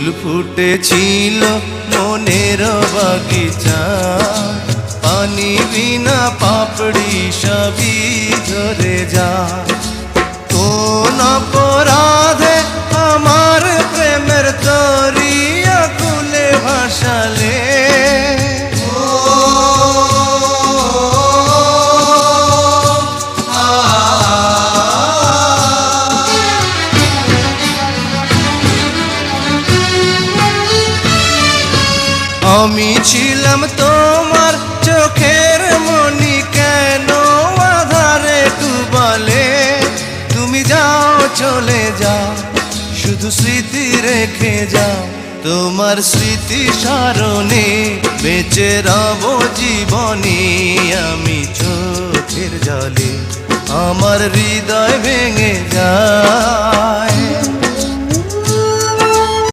ফুল ফুটেছিল মনের বাগিচা, পানি বিনা পাপড়ি সবই ঝরে যা। কোন অপরাধে আমার প্রেমের তরিয়া কুলে ভাসালে, আমি ছিলাম তোমার চোখের মনি, কেন আধারে ডুবালে? তুমি যাও চলে যাও, শুধু স্মৃতি রেখে যাও। তোমার স্মৃতি স্মরণে বেঁচে রব জীবনে আমি চোখের জলে, আমার হৃদয় ভেঙে যায়।